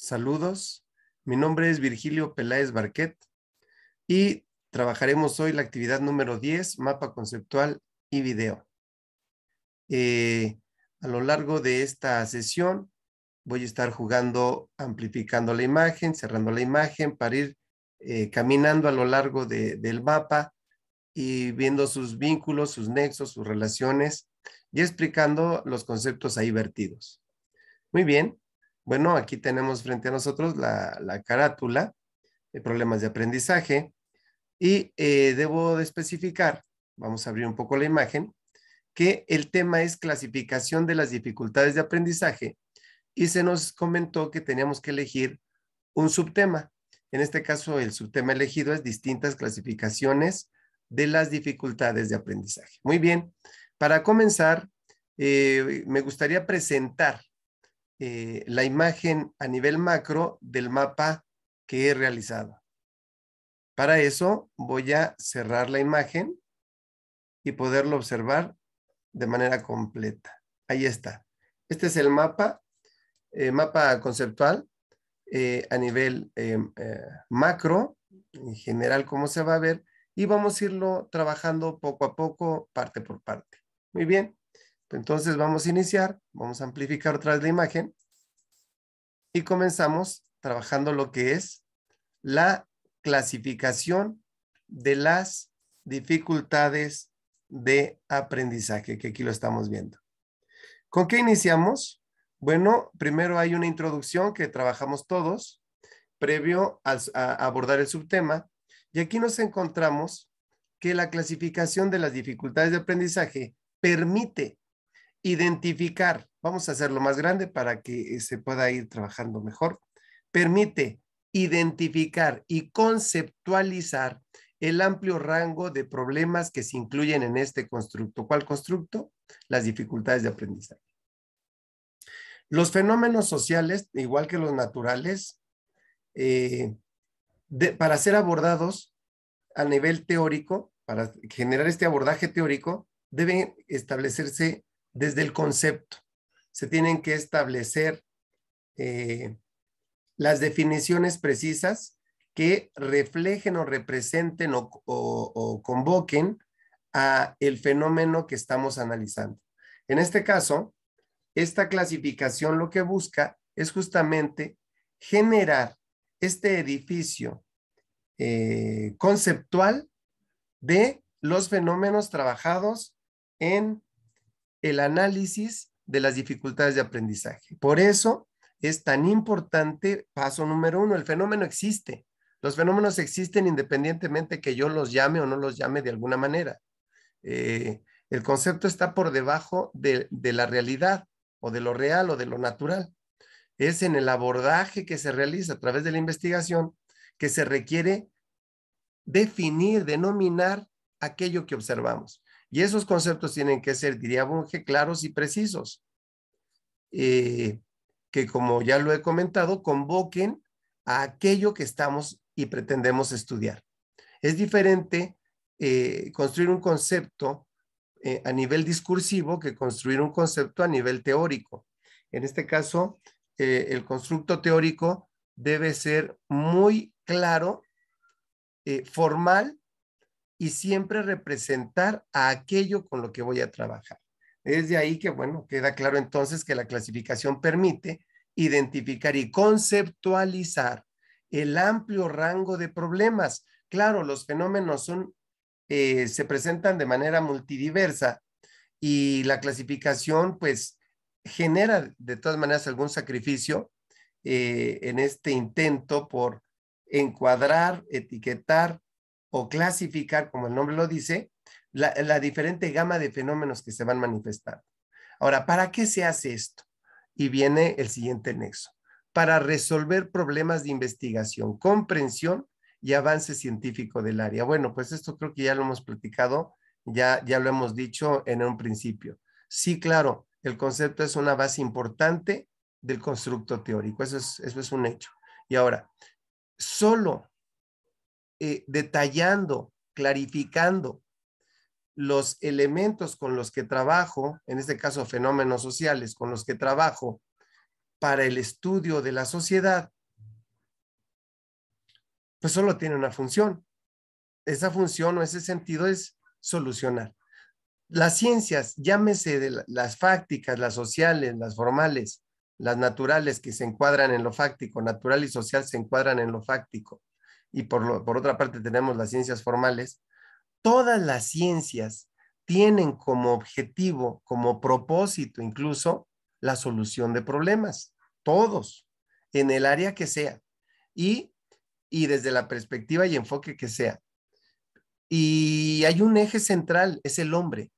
Saludos, mi nombre es Virgilio Peláez Barquet y trabajaremos hoy la actividad número 10, mapa conceptual y video. A lo largo de esta sesión voy a estar jugando, amplificando la imagen, cerrando la imagen para ir caminando a lo largo del mapa y viendo sus vínculos, sus nexos, sus relaciones y explicando los conceptos ahí vertidos. Muy bien. Bueno, aquí tenemos frente a nosotros la carátula de problemas de aprendizaje y debo de especificar, vamos a abrir un poco la imagen, que el tema es clasificación de las dificultades de aprendizaje y se nos comentó que teníamos que elegir un subtema. En este caso, el subtema elegido es distintas clasificaciones de las dificultades de aprendizaje. Muy bien, para comenzar, me gustaría presentar la imagen a nivel macro del mapa que he realizado. Para eso voy a cerrar la imagen y poderlo observar de manera completa. Ahí está. Este es el mapa conceptual a nivel macro, en general cómo se va a ver, y vamos a irlo trabajando poco a poco, parte por parte. Muy bien. Entonces vamos a iniciar, vamos a amplificar otra vez la imagen y comenzamos trabajando lo que es la clasificación de las dificultades de aprendizaje, que aquí lo estamos viendo. ¿Con qué iniciamos? Bueno, primero hay una introducción que trabajamos todos, previo a abordar el subtema, y aquí nos encontramos que la clasificación de las dificultades de aprendizaje permite identificar, vamos a hacerlo más grande para que se pueda ir trabajando mejor, permite identificar y conceptualizar el amplio rango de problemas que se incluyen en este constructo. ¿Cuál constructo? Las dificultades de aprendizaje. Los fenómenos sociales, igual que los naturales, para ser abordados a nivel teórico, para generar este abordaje teórico, deben establecerse desde el concepto. Se tienen que establecer las definiciones precisas que reflejen o representen o convoquen a el fenómeno que estamos analizando. En este caso, esta clasificación lo que busca es justamente generar este edificio conceptual de los fenómenos trabajados en el análisis de las dificultades de aprendizaje. Por eso es tan importante, paso número 1, el fenómeno existe. Los fenómenos existen independientemente que yo los llame o no los llame de alguna manera. El concepto está por debajo de la realidad o de lo real o de lo natural. Es en el abordaje que se realiza a través de la investigación que se requiere definir, denominar aquello que observamos. Y esos conceptos tienen que ser, diría Bunge, claros y precisos. Que como ya lo he comentado, convoquen a aquello que estamos y pretendemos estudiar. Es diferente construir un concepto a nivel discursivo que construir un concepto a nivel teórico. En este caso, el constructo teórico debe ser muy claro, formal, y siempre representar a aquello con lo que voy a trabajar. Es de ahí que, bueno, queda claro entonces que la clasificación permite identificar y conceptualizar el amplio rango de problemas. Claro, los fenómenos se presentan de manera multidiversa y la clasificación, pues, genera de todas maneras algún sacrificio en este intento por encuadrar, etiquetar o clasificar, como el nombre lo dice, la diferente gama de fenómenos que se van manifestando. Ahora, ¿para qué se hace esto? Y viene el siguiente nexo. Para resolver problemas de investigación, comprensión y avance científico del área. Bueno, pues esto creo que ya lo hemos platicado, ya lo hemos dicho en un principio. Sí, claro, el concepto es una base importante del constructo teórico, eso es un hecho. Y ahora, solo detallando, clarificando los elementos con los que trabajo, en este caso fenómenos sociales, con los que trabajo para el estudio de la sociedad, pues solo tiene una función. Esa función o ese sentido es solucionar. Las ciencias, llámese de las fácticas, las sociales, las formales, las naturales que se encuadran en lo fáctico, natural y social se encuadran en lo fáctico. Y por otra parte tenemos las ciencias formales. Todas las ciencias tienen como objetivo, como propósito incluso, la solución de problemas. Todos, en el área que sea. Y, y desde la perspectiva y enfoque que sea. Y hay un eje central, es el hombre.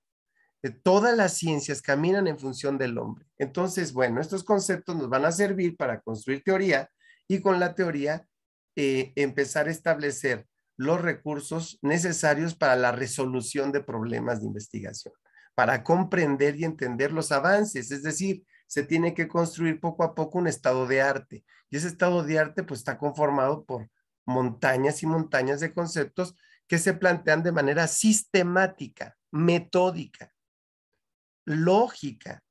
Todas las ciencias caminan en función del hombre. Entonces, bueno, estos conceptos nos van a servir para construir teoría y con la teoría empezar a establecer los recursos necesarios para la resolución de problemas de investigación, para comprender y entender los avances. Es decir, se tiene que construir poco a poco un estado de arte. Y ese estado de arte pues está conformado por montañas y montañas de conceptos que se plantean de manera sistemática, metódica, lógica.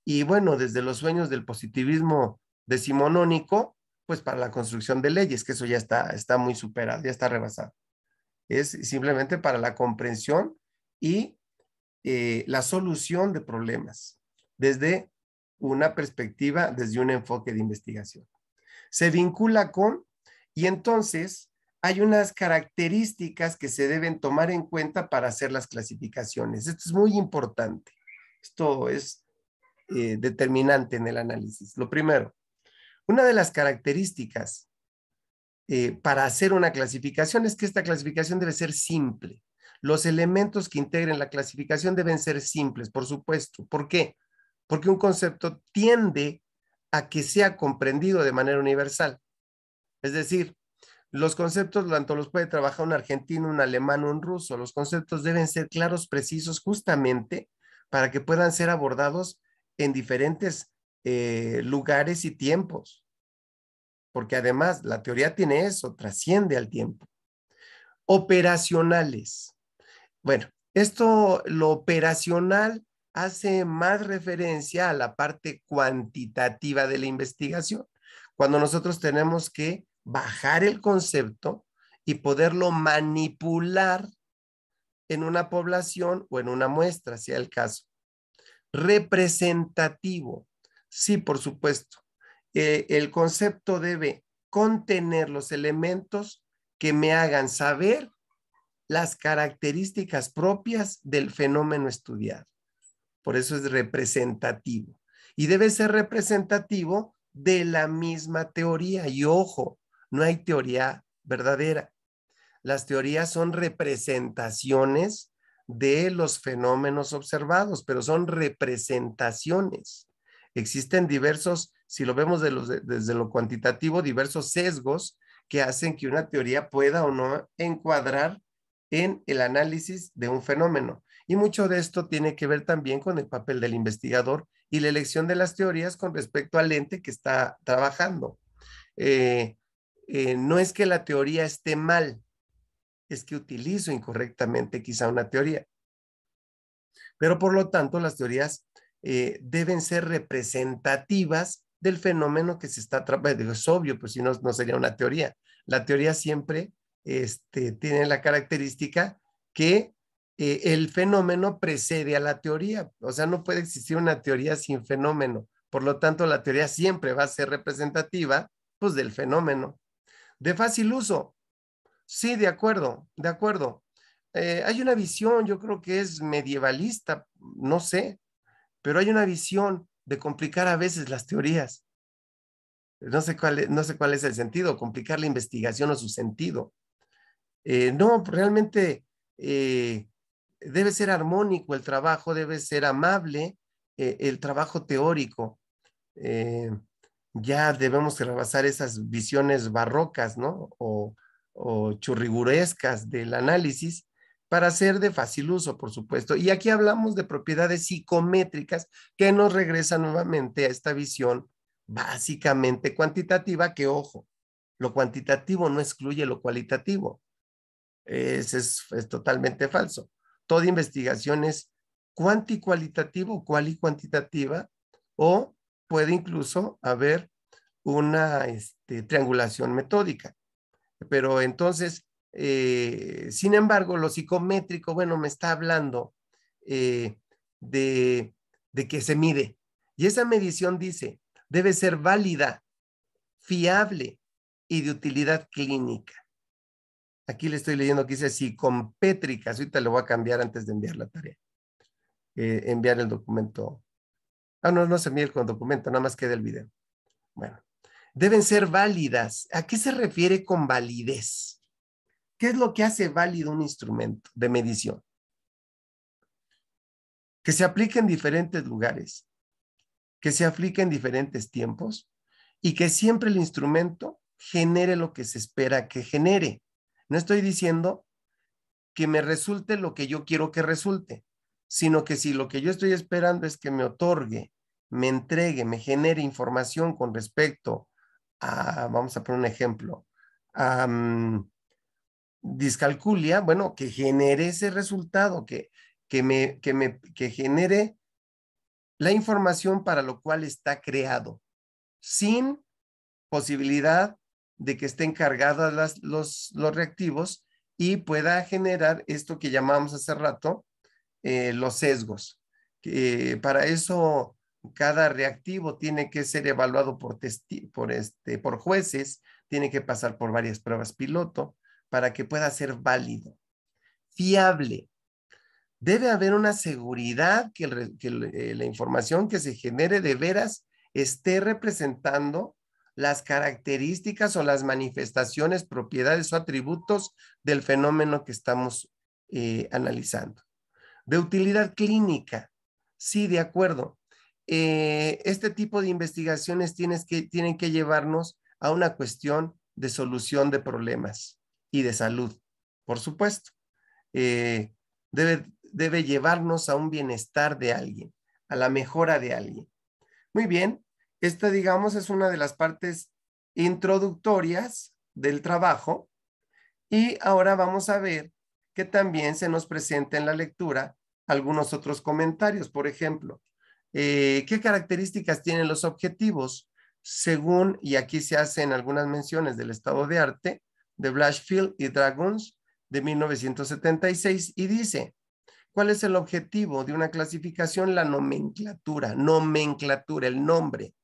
Y bueno, desde los sueños del positivismo decimonónico, pues para la construcción de leyes, que eso ya está muy superado, ya está rebasado. Es simplemente para la comprensión y la solución de problemas desde una perspectiva, desde un enfoque de investigación. Se vincula con, y entonces hay unas características que se deben tomar en cuenta para hacer las clasificaciones. Esto es muy importante. Esto es determinante en el análisis. Lo primero, una de las características para hacer una clasificación es que esta clasificación debe ser simple. Los elementos que integren la clasificación deben ser simples, por supuesto. ¿Por qué? Porque un concepto tiende a que sea comprendido de manera universal. Es decir, los conceptos tanto los puede trabajar un argentino, un alemán, un ruso. Los conceptos deben ser claros, precisos, justamente para que puedan ser abordados en diferentes lugares y tiempos. Porque además la teoría tiene eso, trasciende al tiempo. Operacionales. Bueno, lo operacional hace más referencia a la parte cuantitativa de la investigación. Cuando nosotros tenemos que bajar el concepto y poderlo manipular en una población o en una muestra, sea el caso. Representativo. Sí, por supuesto. El concepto debe contener los elementos que me hagan saber las características propias del fenómeno estudiado. Por eso es representativo. Y debe ser representativo de la misma teoría. Y ojo, no hay teoría verdadera. Las teorías son representaciones de los fenómenos observados, pero son representaciones. Existen diversos, si lo vemos desde lo cuantitativo, diversos sesgos que hacen que una teoría pueda o no encuadrar en el análisis de un fenómeno. Y mucho de esto tiene que ver también con el papel del investigador y la elección de las teorías con respecto al ente que está trabajando. No es que la teoría esté mal, es que utilizo incorrectamente quizá una teoría. Pero por lo tanto, las teorías deben ser representativas del fenómeno que se está tratando. Es obvio, pues si no, no sería una teoría. La teoría siempre tiene la característica que el fenómeno precede a la teoría. O sea, no puede existir una teoría sin fenómeno. Por lo tanto, la teoría siempre va a ser representativa, pues, del fenómeno. De fácil uso. Sí, de acuerdo, de acuerdo. Hay una visión, yo creo que es medievalista, no sé, pero hay una visión de complicar a veces las teorías. No sé cuál es el sentido, complicar la investigación o su sentido. No, realmente debe ser armónico el trabajo, debe ser amable el trabajo teórico. Eh, ya debemos rebasar esas visiones barrocas, ¿no? O churrigurescas del análisis para ser de fácil uso, por supuesto. Y aquí hablamos de propiedades psicométricas que nos regresan nuevamente a esta visión básicamente cuantitativa, que ojo, lo cuantitativo no excluye lo cualitativo. Es totalmente falso. Toda investigación es cuanticualitativo, cuali cuantitativa, o puede incluso haber una triangulación metódica. Pero entonces, sin embargo, lo psicométrico, bueno, me está hablando de que se mide. Y esa medición dice, debe ser válida, fiable y de utilidad clínica. Aquí le estoy leyendo que dice psicométricas. Ahorita le voy a cambiar antes de enviar la tarea. Enviar el documento. No se envía el documento, nada más queda el video. Bueno, deben ser válidas. ¿A qué se refiere con validez? ¿Qué es lo que hace válido un instrumento de medición? Que se aplique en diferentes lugares, que se aplique en diferentes tiempos y que siempre el instrumento genere lo que se espera que genere. No estoy diciendo que me resulte lo que yo quiero que resulte, sino que si lo que yo estoy esperando es que me otorgue, me entregue, me genere información con respecto a, vamos a poner un ejemplo, a discalculia, bueno, que genere ese resultado, que genere la información para lo cual está creado, sin posibilidad de que estén cargadas los reactivos y pueda generar esto que llamamos hace rato los sesgos. Para eso, cada reactivo tiene que ser evaluado por jueces, tiene que pasar por varias pruebas piloto para que pueda ser válido, fiable. Debe haber una seguridad que la información que se genere de veras esté representando las características o las manifestaciones, propiedades o atributos del fenómeno que estamos analizando. De utilidad clínica, sí, de acuerdo. Este tipo de investigaciones tienen que llevarnos a una cuestión de solución de problemas y de salud, por supuesto. Debe llevarnos a un bienestar de alguien, a la mejora de alguien. Muy bien, esta, digamos, es una de las partes introductorias del trabajo y ahora vamos a ver que también se nos presenta en la lectura algunos otros comentarios. Por ejemplo, ¿qué características tienen los objetivos? Según, y aquí se hacen algunas menciones del estado de arte de Blanchfield y Dragons de 1976 y dice, ¿cuál es el objetivo de una clasificación? La nomenclatura, el nombre.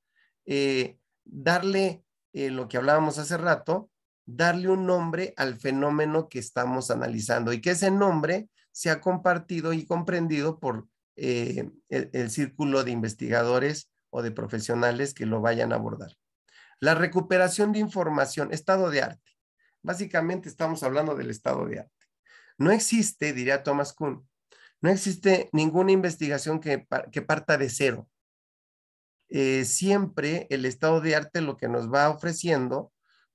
Darle lo que hablábamos hace rato, darle un nombre al fenómeno que estamos analizando y que ese nombre sea compartido y comprendido por el círculo de investigadores o de profesionales que lo vayan a abordar. La recuperación de información, estado de arte. Básicamente estamos hablando del estado de arte. No existe, diría Thomas Kuhn, no existe ninguna investigación que parta de cero. Siempre el estado de arte lo que nos va ofreciendo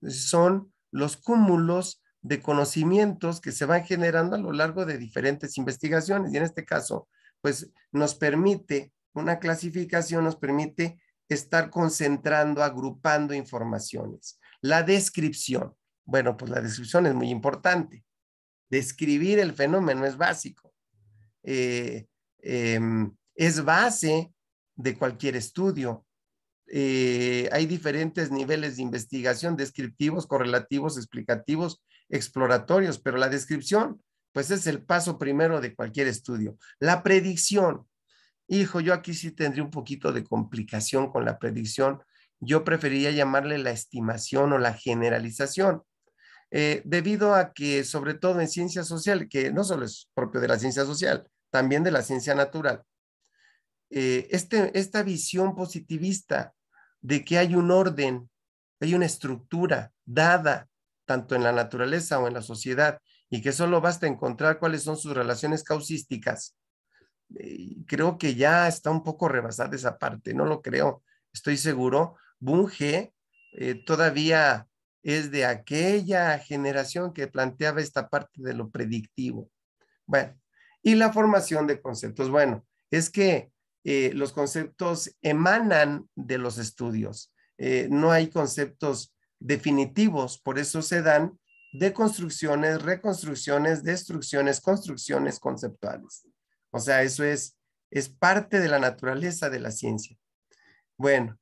son los cúmulos de conocimientos que se van generando a lo largo de diferentes investigaciones y en este caso, pues nos permite una clasificación, nos permite estar concentrando, agrupando informaciones. La descripción, bueno, pues la descripción es muy importante. Describir el fenómeno es básico. Es base de cualquier estudio. Hay diferentes niveles de investigación, descriptivos, correlativos, explicativos, exploratorios, pero la descripción, pues es el paso primero de cualquier estudio. La predicción, hijo, yo aquí sí tendría un poquito de complicación con la predicción. Yo preferiría llamarle la estimación o la generalización. Debido a que, sobre todo en ciencia social, que no solo es propio de la ciencia social, también de la ciencia natural, esta visión positivista de que hay un orden, hay una estructura dada tanto en la naturaleza o en la sociedad y que solo basta encontrar cuáles son sus relaciones causísticas, creo que ya está un poco rebasada esa parte, no lo creo, estoy seguro. Bunge todavía es de aquella generación que planteaba esta parte de lo predictivo. Bueno, y la formación de conceptos. Bueno, es que los conceptos emanan de los estudios. No hay conceptos definitivos, por eso se dan deconstrucciones, reconstrucciones, destrucciones, construcciones conceptuales. O sea, eso es parte de la naturaleza de la ciencia. Bueno,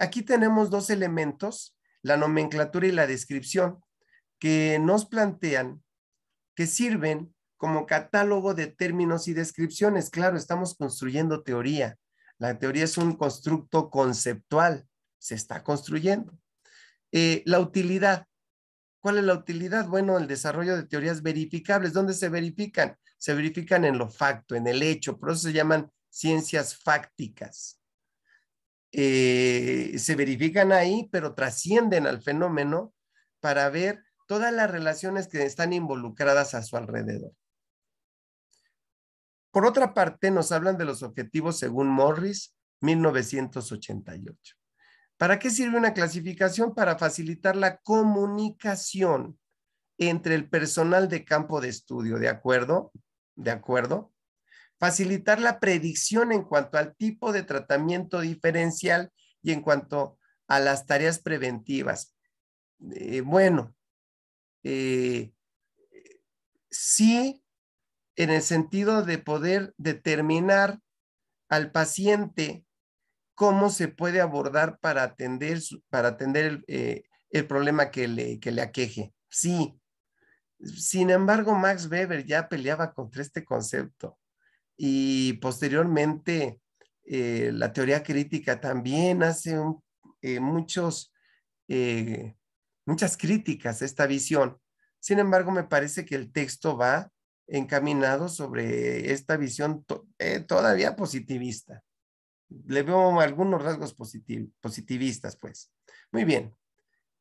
Aquí tenemos dos elementos, la nomenclatura y la descripción, que nos plantean que sirven como catálogo de términos y descripciones. Claro, estamos construyendo teoría. La teoría es un constructo conceptual, se está construyendo. La utilidad. ¿Cuál es la utilidad? Bueno, el desarrollo de teorías verificables. ¿Dónde se verifican? Se verifican en lo facto, en el hecho. Por eso se llaman ciencias fácticas. Se verifican ahí, pero trascienden al fenómeno para ver todas las relaciones que están involucradas a su alrededor. Por otra parte, nos hablan de los objetivos según Morris, 1988. ¿Para qué sirve una clasificación? Para facilitar la comunicación entre el personal de campo de estudio, ¿de acuerdo? ¿De acuerdo? Facilitar la predicción en cuanto al tipo de tratamiento diferencial y en cuanto a las tareas preventivas. Sí, en el sentido de poder determinar al paciente cómo se puede abordar para atender el problema que le aqueje. Sí. Sin embargo, Max Weber ya peleaba contra este concepto y posteriormente la teoría crítica también hace muchas críticas a esta visión. Sin embargo, me parece que el texto va encaminado sobre esta visión todavía positivista. Le veo algunos rasgos positivistas, pues. Muy bien.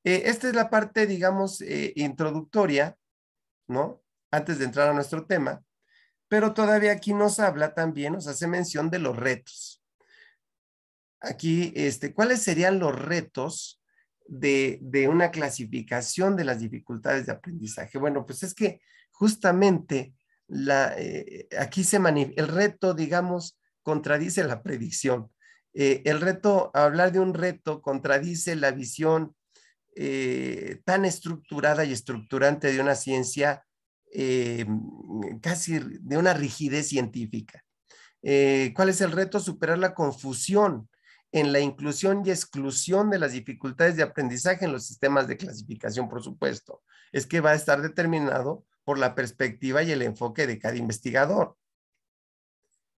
Esta es la parte, digamos, introductoria, ¿no? Antes de entrar a nuestro tema, pero todavía aquí nos habla también, nos hace mención de los retos. Aquí, ¿cuáles serían los retos de una clasificación de las dificultades de aprendizaje? Bueno, pues es que justamente aquí el reto, digamos, contradice la predicción. El reto, hablar de un reto, contradice la visión tan estructurada y estructurante de una ciencia, casi de una rigidez científica. ¿Cuál es el reto? Superar la confusión en la inclusión y exclusión de las dificultades de aprendizaje en los sistemas de clasificación, por supuesto. Es que va a estar determinado por la perspectiva y el enfoque de cada investigador.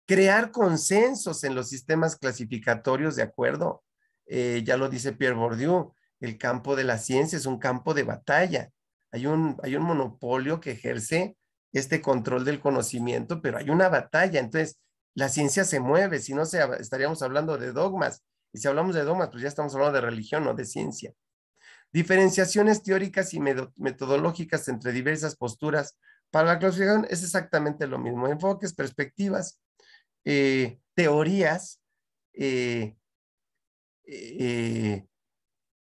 Crear consensos en los sistemas clasificatorios, ¿de acuerdo? Ya lo dice Pierre Bourdieu, el campo de la ciencia es un campo de batalla. Hay un monopolio que ejerce este control del conocimiento, pero hay una batalla. Entonces, la ciencia se mueve, si no estaríamos hablando de dogmas. Y si hablamos de dogmas, pues ya estamos hablando de religión, no de ciencia. Diferenciaciones teóricas y metodológicas entre diversas posturas. Para la clasificación es exactamente lo mismo. Enfoques, perspectivas, teorías,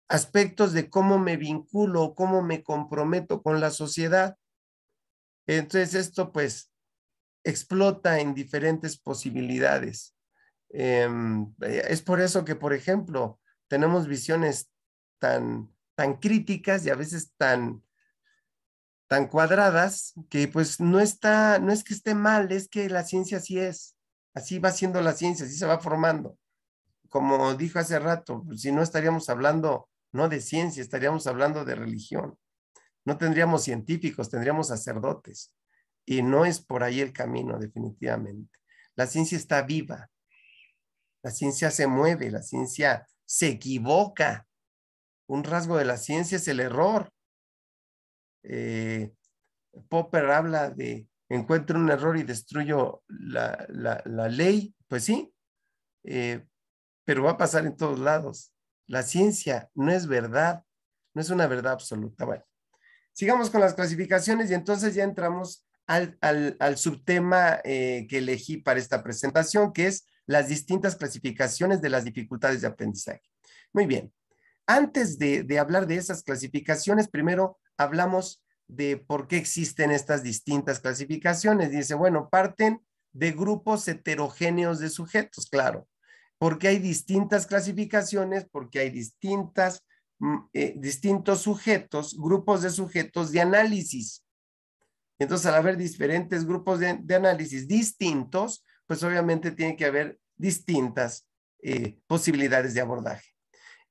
aspectos de cómo me vinculo, cómo me comprometo con la sociedad. Entonces esto pues explota en diferentes posibilidades. Es por eso que, por ejemplo, tenemos visiones tan críticas y a veces tan cuadradas que pues no es que esté mal, es que la ciencia así es. Así va siendo la ciencia, así se va formando. Como dijo hace rato, si no estaríamos hablando no de ciencia, estaríamos hablando de religión. No tendríamos científicos, tendríamos sacerdotes. Y no es por ahí el camino, definitivamente. La ciencia está viva, la ciencia se mueve, la ciencia se equivoca. Un rasgo de la ciencia es el error. Popper habla de encuentro un error y destruyo la ley. Pues sí, pero va a pasar en todos lados. La ciencia no es verdad, no es una verdad absoluta. Bueno, sigamos con las clasificaciones y entonces ya entramos al subtema que elegí para esta presentación, que es las distintas clasificaciones de las dificultades de aprendizaje. Muy bien. Antes de hablar de esas clasificaciones, primero hablamos de por qué existen estas distintas clasificaciones. Dice, bueno, parten de grupos heterogéneos de sujetos, claro. Porque hay distintas clasificaciones, porque hay distintos sujetos, grupos de sujetos de análisis. Entonces, al haber diferentes grupos de análisis distintos, pues obviamente tiene que haber distintas posibilidades de abordaje.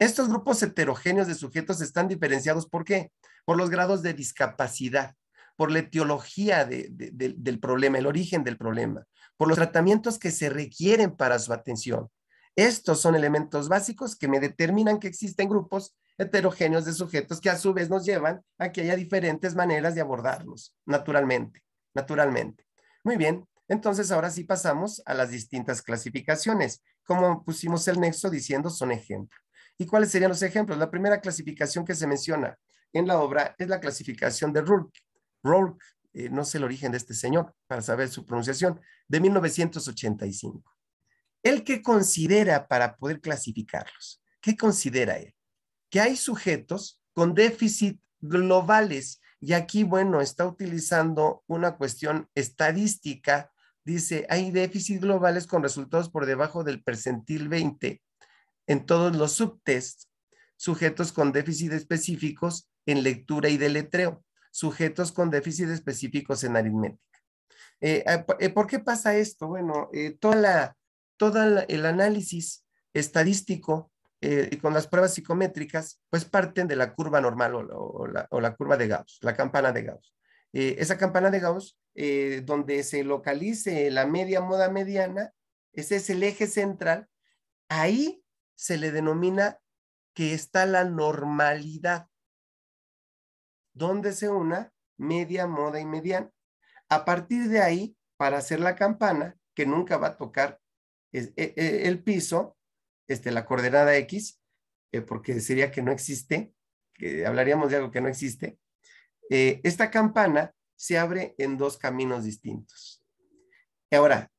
Estos grupos heterogéneos de sujetos están diferenciados, ¿por qué? Por los grados de discapacidad, por la etiología del problema, el origen del problema, por los tratamientos que se requieren para su atención. Estos son elementos básicos que me determinan que existen grupos heterogéneos de sujetos que a su vez nos llevan a que haya diferentes maneras de abordarlos, naturalmente, naturalmente. Muy bien, entonces ahora sí pasamos a las distintas clasificaciones. Como pusimos el nexo diciendo son ejemplos. ¿Y cuáles serían los ejemplos? La primera clasificación que se menciona en la obra es la clasificación de Rourke. Rourke, no sé el origen de este señor para saber su pronunciación, de 1985. ¿Él qué considera para poder clasificarlos? ¿Qué considera él? Que hay sujetos con déficit globales y aquí, bueno, está utilizando una cuestión estadística. Dice, hay déficit globales con resultados por debajo del percentil 20 en todos los subtests, sujetos con déficit específicos en lectura y deletreo, sujetos con déficit específicos en aritmética. ¿Por qué pasa esto? Bueno, todo el análisis estadístico y con las pruebas psicométricas, pues parten de la curva normal o la curva de Gauss, la campana de Gauss. Esa campana de Gauss, donde se localice la media moda mediana, ese es el eje central, ahí se le denomina que está la normalidad, donde se una media, moda y mediana. A partir de ahí, para hacer la campana, que nunca va a tocar el piso, la coordenada X, porque sería que no existe, que hablaríamos de algo que no existe, esta campana se abre en dos caminos distintos. Ahora,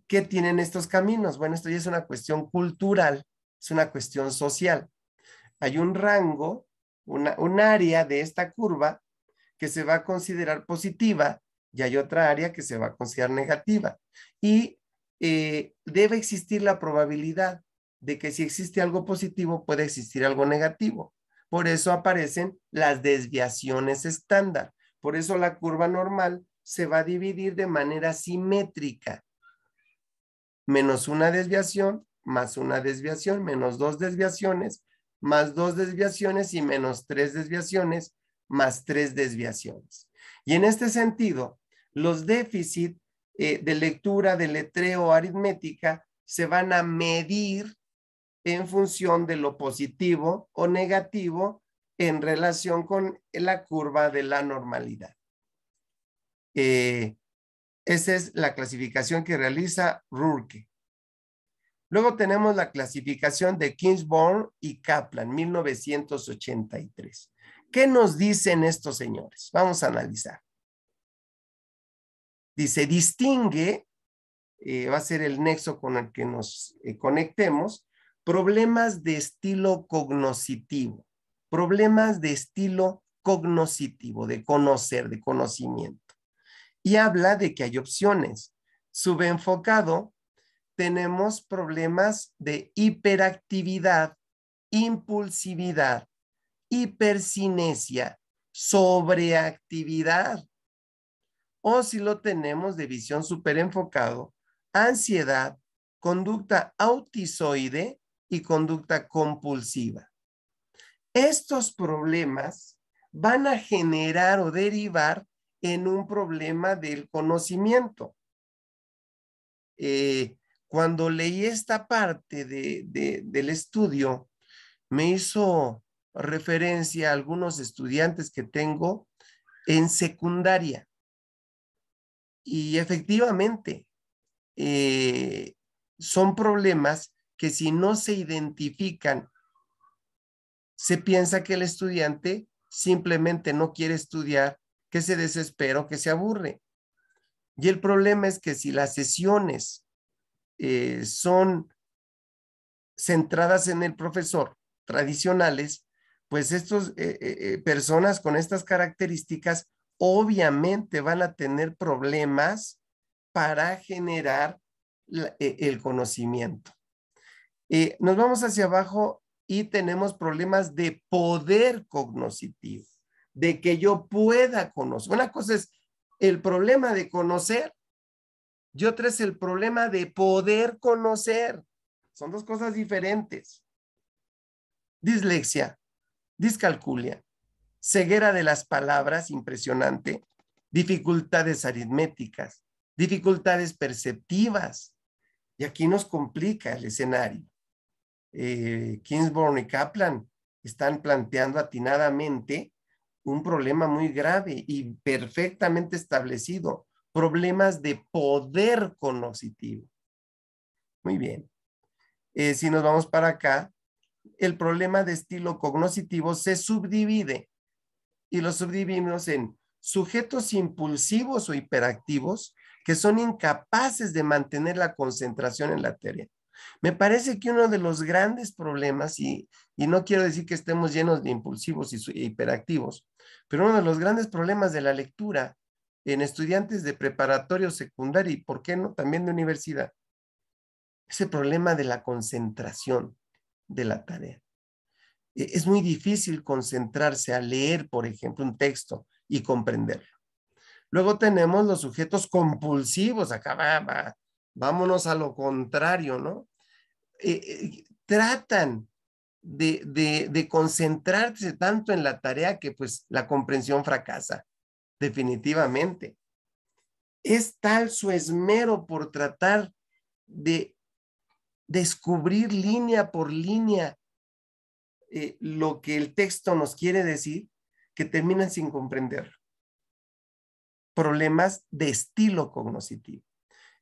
¿qué tienen estos caminos? Bueno, esto ya es una cuestión cultural, es una cuestión social. Hay un rango, un área de esta curva que se va a considerar positiva y hay otra área que se va a considerar negativa. Y debe existir la probabilidad de que si existe algo positivo puede existir algo negativo. Por eso aparecen las desviaciones estándar. Por eso la curva normal se va a dividir de manera simétrica. Menos una desviación, más una desviación, menos dos desviaciones, más dos desviaciones y menos tres desviaciones, más tres desviaciones. Y en este sentido, los déficits de lectura, de letreo, aritmética, se van a medir en función de lo positivo o negativo en relación con la curva de la normalidad. Esa es la clasificación que realiza Rourke. Luego tenemos la clasificación de Kingsborn y Kaplan, 1983. ¿Qué nos dicen estos señores? Vamos a analizar. Dice, distingue, va a ser el nexo con el que nos conectemos, problemas de estilo cognoscitivo. Problemas de estilo cognoscitivo, de conocer, de conocimiento. Y habla de que hay opciones. Subenfocado, tenemos problemas de hiperactividad, impulsividad, hipercinesia, sobreactividad. O si lo tenemos de visión superenfocado, ansiedad, conducta autizoide y conducta compulsiva. Estos problemas van a generar o derivar en un problema del conocimiento. Cuando leí esta parte del estudio, me hizo referencia a algunos estudiantes que tengo en secundaria. Y efectivamente, son problemas que si no se identifican, se piensa que el estudiante simplemente no quiere estudiar, que se desespera o que se aburre. Y el problema es que si las sesiones son centradas en el profesor, tradicionales, pues estas personas con estas características obviamente van a tener problemas para generar el conocimiento. Nos vamos hacia abajo y tenemos problemas de poder cognoscitivo, de que yo pueda conocer. Una cosa es el problema de conocer y otra es el problema de poder conocer. Son dos cosas diferentes. dislexia, discalculia, ceguera de las palabras, impresionante, dificultades aritméticas, dificultades perceptivas. Y aquí nos complica el escenario. Kingsborn y Kaplan están planteando atinadamente un problema muy grave y perfectamente establecido, problemas de poder cognitivo. Muy bien. Si nos vamos para acá, el problema de estilo cognitivo se subdivide y lo subdividimos en sujetos impulsivos o hiperactivos que son incapaces de mantener la concentración en la tarea. Me parece que uno de los grandes problemas, y no quiero decir que estemos llenos de impulsivos y hiperactivos, pero uno de los grandes problemas de la lectura en estudiantes de preparatoria o secundaria y, ¿por qué no?, también de universidad, es el problema de la concentración de la tarea. Es muy difícil concentrarse a leer, por ejemplo, un texto y comprenderlo. Luego tenemos los sujetos compulsivos, acá vámonos a lo contrario, ¿no? Tratan de concentrarse tanto en la tarea que pues la comprensión fracasa, definitivamente. Es tal su esmero por tratar de descubrir línea por línea lo que el texto nos quiere decir, que terminan sin comprender. Problemas de estilo cognitivo.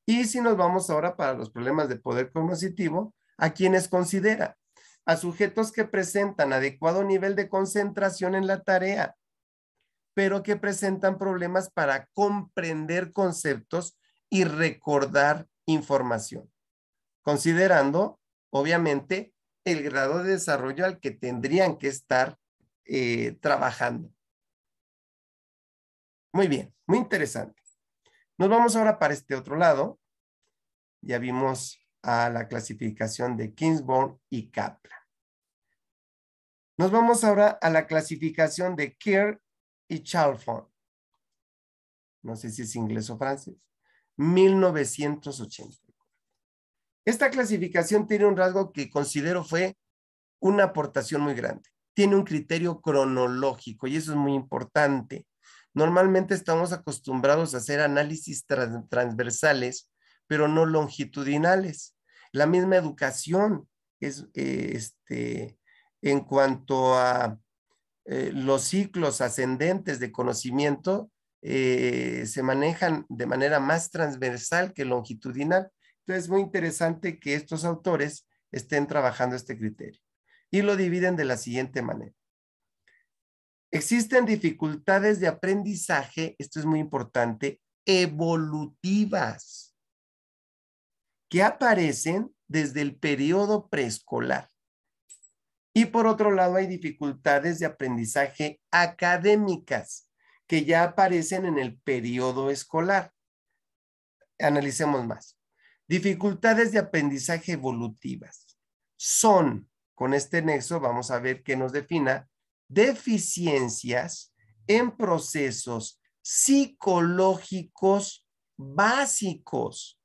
Y si nos vamos ahora para los problemas de poder cognitivo, ¿a quienes considera? A sujetos que presentan adecuado nivel de concentración en la tarea, pero que presentan problemas para comprender conceptos y recordar información, considerando, obviamente, el grado de desarrollo al que tendrían que estar trabajando. Muy bien, muy interesante. Nos vamos ahora para este otro lado. Ya vimos a la clasificación de Kingsborn y Kaplan. Nos vamos ahora a la clasificación de Kerr y Chalfont. No sé si es inglés o francés. 1980. Esta clasificación tiene un rasgo que considero fue una aportación muy grande. Tiene un criterio cronológico y eso es muy importante. Normalmente estamos acostumbrados a hacer análisis transversales, pero no longitudinales. La misma educación es en cuanto a los ciclos ascendentes de conocimiento se manejan de manera más transversal que longitudinal. Entonces es muy interesante que estos autores estén trabajando este criterio y lo dividen de la siguiente manera. Existen dificultades de aprendizaje, esto es muy importante, evolutivas, que aparecen desde el periodo preescolar. Y por otro lado, hay dificultades de aprendizaje académicas, que ya aparecen en el periodo escolar. Analicemos más. Dificultades de aprendizaje evolutivas son, con este nexo, vamos a ver que nos defina deficiencias en procesos psicológicos básicos.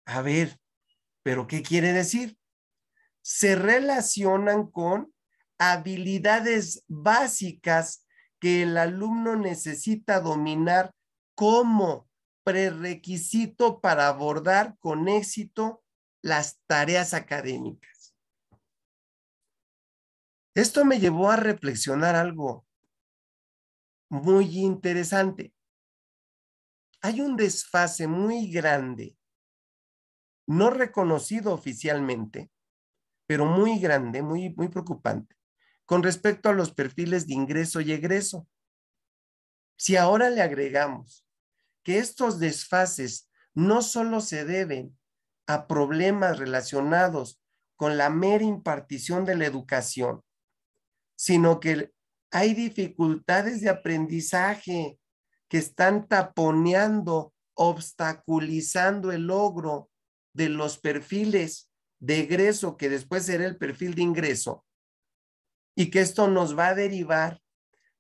A ver, ¿pero qué quiere decir? Se relacionan con habilidades básicas que el alumno necesita dominar como prerequisito para abordar con éxito las tareas académicas. Esto me llevó a reflexionar algo muy interesante. Hay un desfase muy grande, no reconocido oficialmente, pero muy grande, muy preocupante, con respecto a los perfiles de ingreso y egreso. Si ahora le agregamos que estos desfases no solo se deben a problemas relacionados con la mera impartición de la educación, sino que hay dificultades de aprendizaje que están taponeando, obstaculizando el logro de los perfiles de egreso, que después será el perfil de ingreso, y que esto nos va a derivar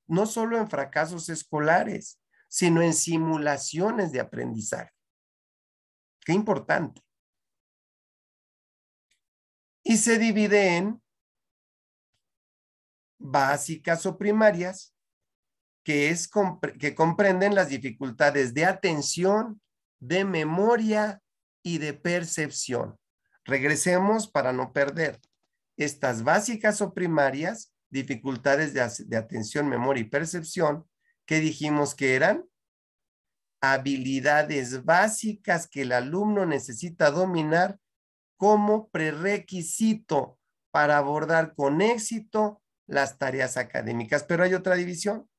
no solo en fracasos escolares, sino en simulaciones de aprendizaje. Qué importante. Y se divide en básicas o primarias, que comprenden las dificultades de atención, de memoria y de percepción. Regresemos para no perder. Estas básicas o primarias, dificultades de atención, memoria y percepción, ¿qué dijimos que eran? Habilidades básicas que el alumno necesita dominar como prerequisito para abordar con éxito las tareas académicas. Pero hay otra división,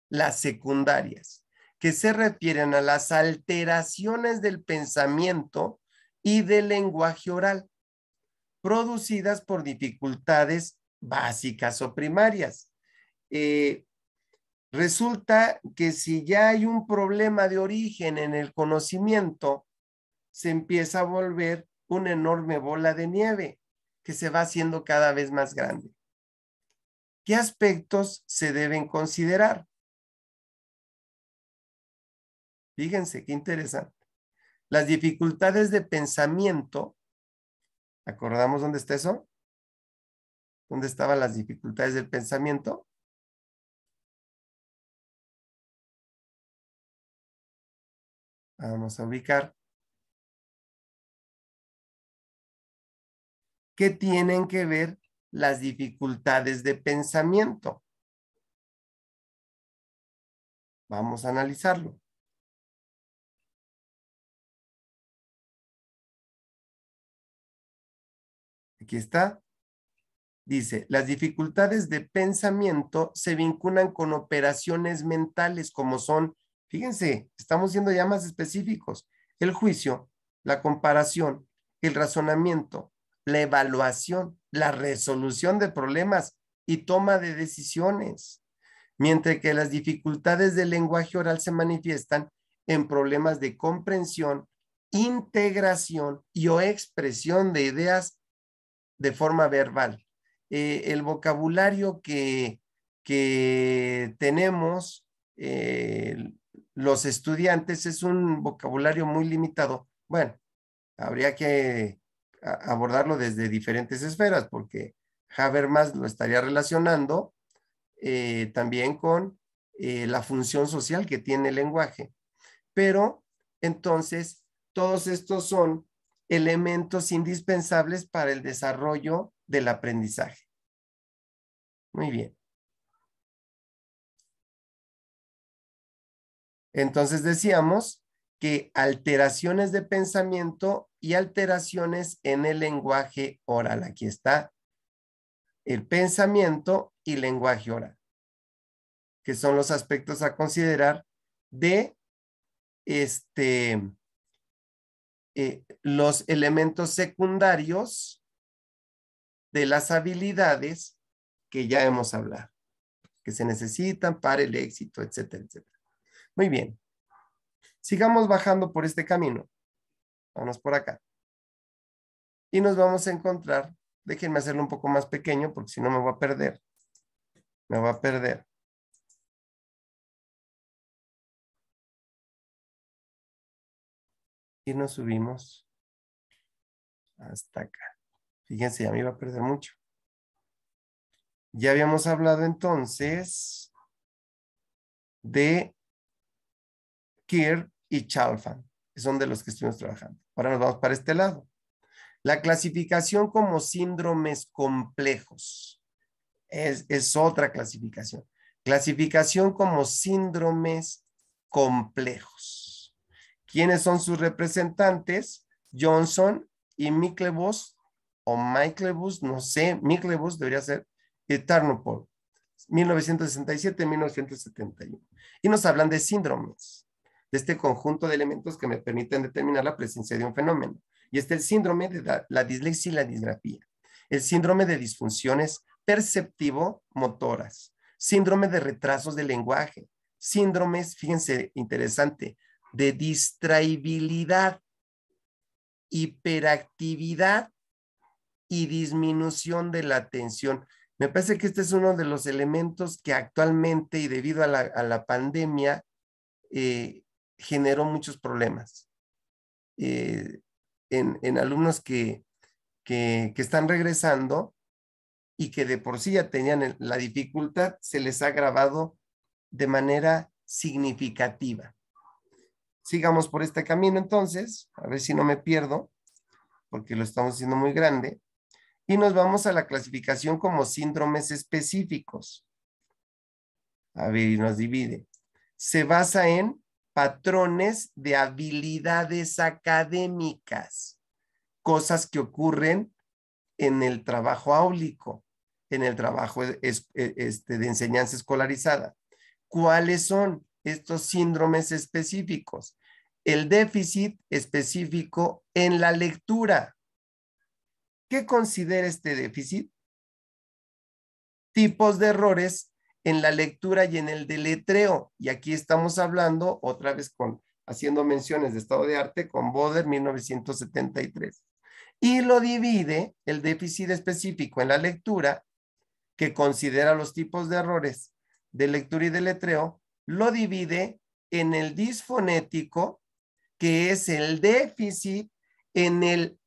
las secundarias, que se refieren a las alteraciones del pensamiento y del lenguaje oral, producidas por dificultades básicas o primarias. Resulta que si ya hay un problema de origen en el conocimiento, se empieza a volver una enorme bola de nieve que se va haciendo cada vez más grande. ¿Qué aspectos se deben considerar? Fíjense, qué interesante. Las dificultades de pensamiento, ¿acordamos dónde está eso? ¿Dónde estaban las dificultades del pensamiento? Vamos a ubicar. ¿Qué tienen que ver las dificultades de pensamiento? Vamos a analizarlo. Aquí está. Dice, las dificultades de pensamiento se vinculan con operaciones mentales como son, fíjense, estamos siendo ya más específicos, el juicio, la comparación, el razonamiento, la evaluación, la resolución de problemas y toma de decisiones, mientras que las dificultades del lenguaje oral se manifiestan en problemas de comprensión, integración y o expresión de ideas de forma verbal. El vocabulario que tenemos los estudiantes es un vocabulario muy limitado. Bueno, habría que abordarlo desde diferentes esferas, porque Habermas lo estaría relacionando también con la función social que tiene el lenguaje. Pero entonces, todos estos son elementos indispensables para el desarrollo del aprendizaje. Muy bien. Entonces decíamos que alteraciones de pensamiento y alteraciones en el lenguaje oral. Aquí está el pensamiento y lenguaje oral, que son los aspectos a considerar de los elementos secundarios de las habilidades que ya hemos hablado, que se necesitan para el éxito, etcétera, etcétera. Muy bien. Sigamos bajando por este camino. Vamos por acá. Y nos vamos a encontrar, déjenme hacerlo un poco más pequeño porque si no me voy a perder. Me voy a perder. Y nos subimos hasta acá. Fíjense, ya me iba a perder mucho. Ya habíamos hablado entonces de Keir y Chalfant, que son de los que estuvimos trabajando. Ahora nos vamos para este lado. La clasificación como síndromes complejos es otra clasificación. Clasificación como síndromes complejos. ¿Quiénes son sus representantes? Johnson y Myklebust, o Myklebust, no sé, Myklebust debería ser, y Tarnopol, 1967-1971. Y nos hablan de síndromes, de este conjunto de elementos que me permiten determinar la presencia de un fenómeno. Y este es el síndrome de la dislexia y la disgrafía, el síndrome de disfunciones perceptivo-motoras, síndrome de retrasos del lenguaje, síndromes, fíjense, interesante, de distraibilidad, hiperactividad y disminución de la atención. Me parece que este es uno de los elementos que actualmente y debido a la pandemia generó muchos problemas en alumnos que están regresando y que de por sí ya tenían la dificultad, se les ha agravado de manera significativa. Sigamos por este camino entonces, a ver si no me pierdo, porque lo estamos haciendo muy grande, y nos vamos a la clasificación como síndromes específicos. A ver, y nos divide. Se basa en patrones de habilidades académicas, cosas que ocurren en el trabajo áulico, en el trabajo de enseñanza escolarizada. ¿Cuáles son estos síndromes específicos? El déficit específico en la lectura. ¿Qué considera este déficit? Tipos de errores en la lectura y en el deletreo. Y aquí estamos hablando, otra vez haciendo menciones de estado de arte, con Boder 1973. Y lo divide, el déficit específico en la lectura, que considera los tipos de errores de lectura y deletreo, lo divide en el disfonético, que es el déficit en el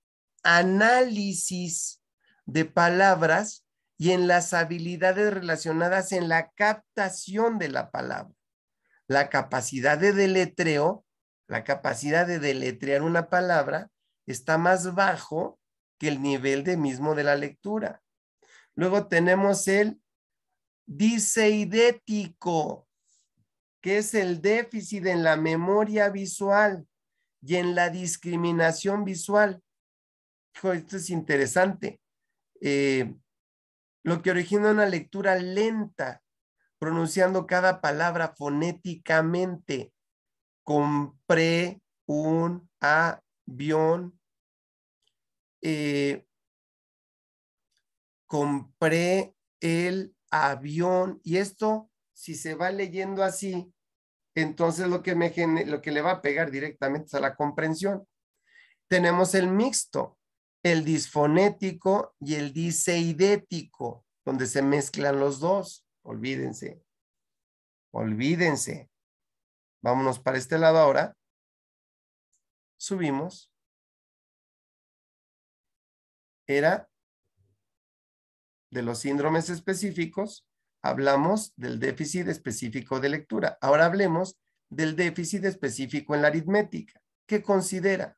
análisis de palabras y en las habilidades relacionadas en la captación de la palabra. La capacidad de deletreo, la capacidad de deletrear una palabra está más bajo que el nivel mismo de la lectura. Luego tenemos el diseidético, que es el déficit en la memoria visual y en la discriminación visual. Esto es interesante. Lo que origina una lectura lenta, pronunciando cada palabra fonéticamente. Compré un avión. Compré el avión. Y esto, si se va leyendo así, entonces lo que le va a pegar directamente es a la comprensión. Tenemos el mixto, el disfonético y el diseidético, donde se mezclan los dos. Olvídense. Vámonos para este lado ahora. Subimos. Era de los síndromes específicos, hablamos del déficit específico de lectura. Ahora hablemos del déficit específico en la aritmética. ¿Qué considera?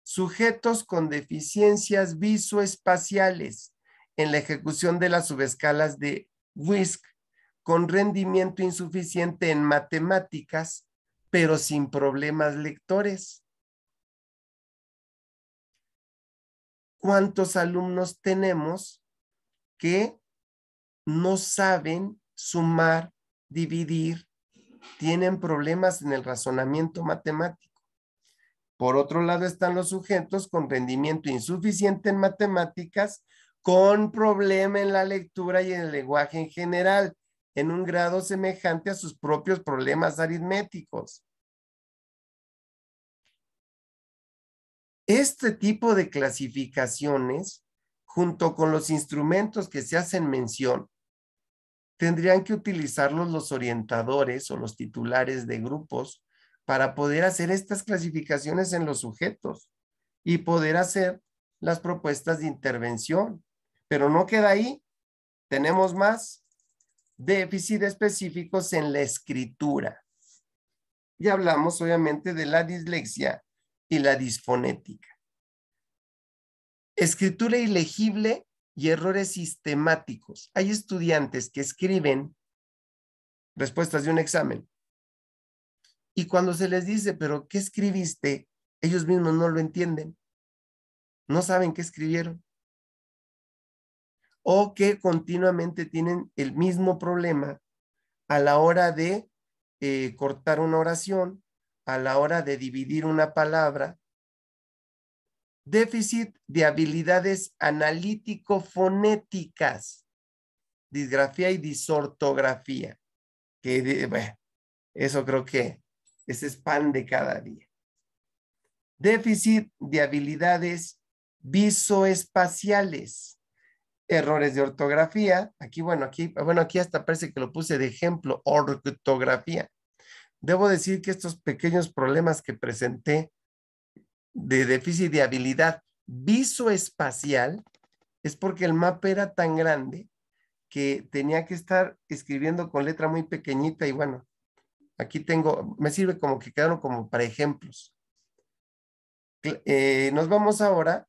Sujetos con deficiencias visoespaciales en la ejecución de las subescalas de WISC, con rendimiento insuficiente en matemáticas, pero sin problemas lectores. ¿Cuántos alumnos tenemos que no saben sumar, dividir, tienen problemas en el razonamiento matemático? Por otro lado están los sujetos con rendimiento insuficiente en matemáticas, con problema en la lectura y en el lenguaje en general, en un grado semejante a sus propios problemas aritméticos. Este tipo de clasificaciones, junto con los instrumentos que se hacen mención, tendrían que utilizarlos los orientadores o los titulares de grupos para poder hacer estas clasificaciones en los sujetos y poder hacer las propuestas de intervención. Pero no queda ahí. Tenemos más déficits específicos en la escritura. Y hablamos obviamente de la dislexia y la disfonética. Escritura ilegible y errores sistemáticos. Hay estudiantes que escriben respuestas de un examen y cuando se les dice, ¿pero qué escribiste? Ellos mismos no lo entienden. No saben qué escribieron. O que continuamente tienen el mismo problema a la hora de cortar una oración, a la hora de dividir una palabra. Déficit de habilidades analítico-fonéticas, disgrafía y disortografía. Bueno, eso creo que ese es pan de cada día. Déficit de habilidades visoespaciales, errores de ortografía. Aquí hasta parece que lo puse de ejemplo, ortografía. Debo decir que estos pequeños problemas que presenté de déficit de habilidad visoespacial es porque el mapa era tan grande que tenía que estar escribiendo con letra muy pequeñita y bueno, aquí tengo, me sirve como que quedaron como para ejemplos. Nos vamos ahora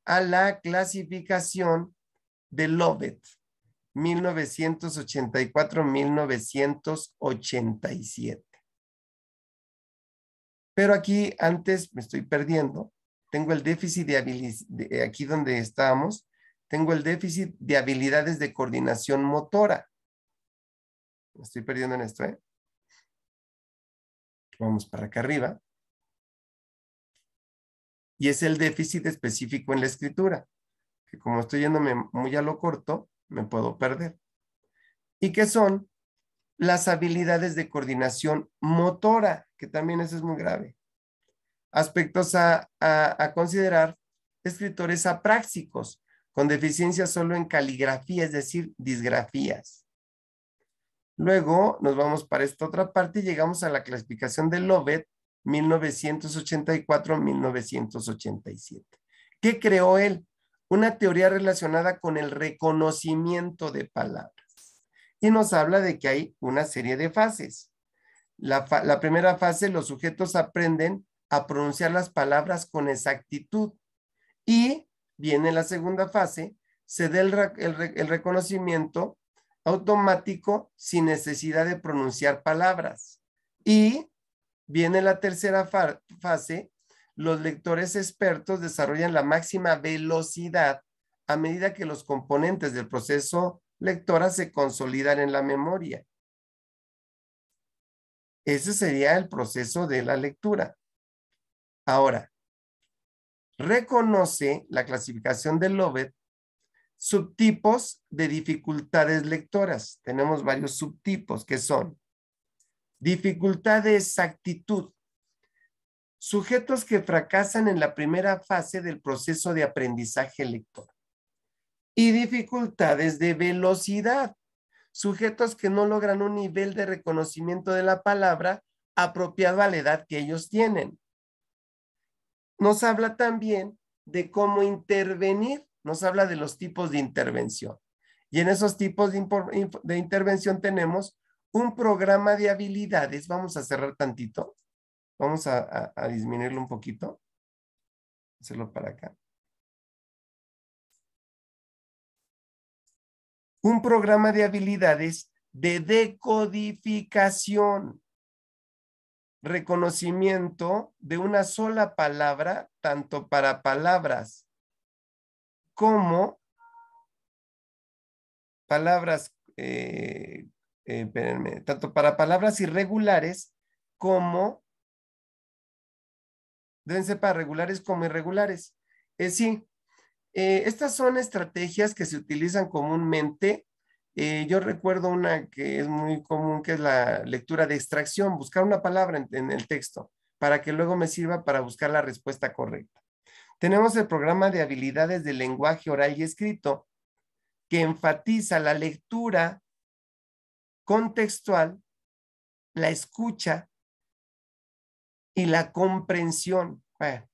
a la clasificación de Lovett, 1984-1987. Pero aquí antes me estoy perdiendo. Tengo el déficit de habilidades, aquí donde estábamos, tengo el déficit de habilidades de coordinación motora. Me estoy perdiendo en esto, ¿eh? Vamos para acá arriba. Y es el déficit específico en la escritura, que como estoy yéndome muy a lo corto, me puedo perder. ¿Y qué son? Las habilidades de coordinación motora, que también eso es muy grave. Aspectos a considerar: escritores apráxicos, con deficiencia solo en caligrafía, es decir, disgrafías. Luego nos vamos para esta otra parte y llegamos a la clasificación de Lovett, 1984-1987. ¿Qué creó él? Una teoría relacionada con el reconocimiento de palabras. Y nos habla de que hay una serie de fases. La primera fase, los sujetos aprenden a pronunciar las palabras con exactitud. Y viene la segunda fase, se da el reconocimiento automático sin necesidad de pronunciar palabras. Y viene la tercera fase, los lectores expertos desarrollan la máxima velocidad a medida que los componentes del proceso lectora se consolidan en la memoria. Ese sería el proceso de la lectura. Ahora, reconoce la clasificación de Lovett subtipos de dificultades lectoras. Tenemos varios subtipos que son dificultad de exactitud, sujetos que fracasan en la primera fase del proceso de aprendizaje lector, y dificultades de velocidad, sujetos que no logran un nivel de reconocimiento de la palabra apropiado a la edad que ellos tienen. Nos habla también de cómo intervenir, nos habla de los tipos de intervención. Y en esos tipos de intervención tenemos un programa de habilidades. Vamos a cerrar tantito. Vamos a disminuirlo un poquito. Hacerlo para acá. Un programa de habilidades de decodificación. Reconocimiento de una sola palabra, tanto para palabras como palabras, espérenme, tanto para palabras irregulares como, deben ser para regulares como irregulares. Sí, estas son estrategias que se utilizan comúnmente. Yo recuerdo una que es muy común, que es la lectura de extracción, buscar una palabra en el texto para que luego me sirva para buscar la respuesta correcta. Tenemos el programa de habilidades del lenguaje oral y escrito, que enfatiza la lectura contextual, la escucha y la comprensión. Bueno,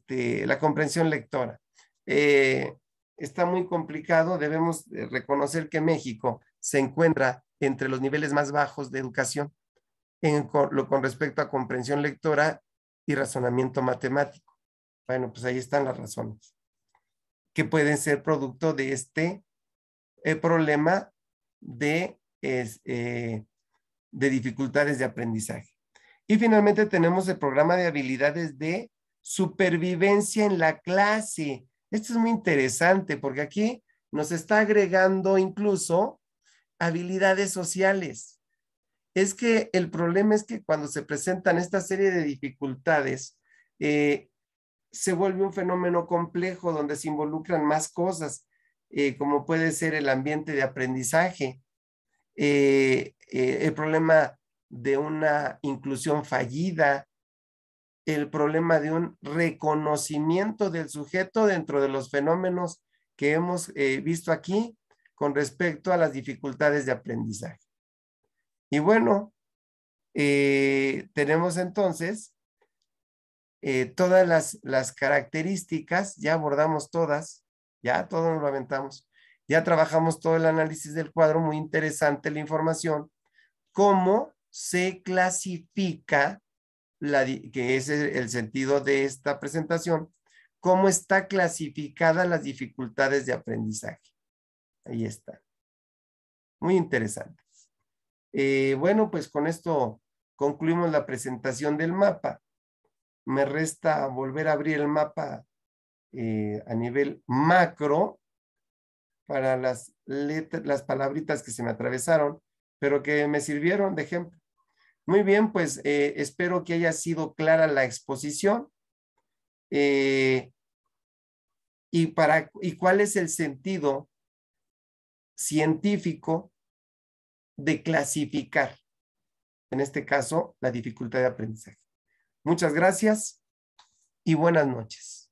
la comprensión lectora. Está muy complicado. Debemos reconocer que México se encuentra entre los niveles más bajos de educación con respecto a comprensión lectora y razonamiento matemático. Bueno, pues ahí están las razones que pueden ser producto de este problema de dificultades de aprendizaje. Y finalmente tenemos el programa de habilidades de supervivencia en la clase. Esto es muy interesante porque aquí nos está agregando incluso habilidades sociales. Es que el problema es que cuando se presentan esta serie de dificultades, se vuelve un fenómeno complejo donde se involucran más cosas, como puede ser el ambiente de aprendizaje, el problema de una inclusión fallida, el problema de un reconocimiento del sujeto dentro de los fenómenos que hemos visto aquí con respecto a las dificultades de aprendizaje. Y bueno, tenemos entonces todas las características, ya abordamos todas, ya todo nos lo aventamos, ya trabajamos todo el análisis del cuadro, muy interesante la información, cómo se clasifica, que es el sentido de esta presentación, cómo está clasificada las dificultades de aprendizaje. Ahí está. Muy interesante. Bueno, pues con esto concluimos la presentación del mapa. Me resta volver a abrir el mapa a nivel macro para las palabritas que se me atravesaron, pero que me sirvieron de ejemplo. Muy bien, pues espero que haya sido clara la exposición. ¿Y cuál es el sentido científico de clasificar, en este caso, la dificultad de aprendizaje? Muchas gracias y buenas noches.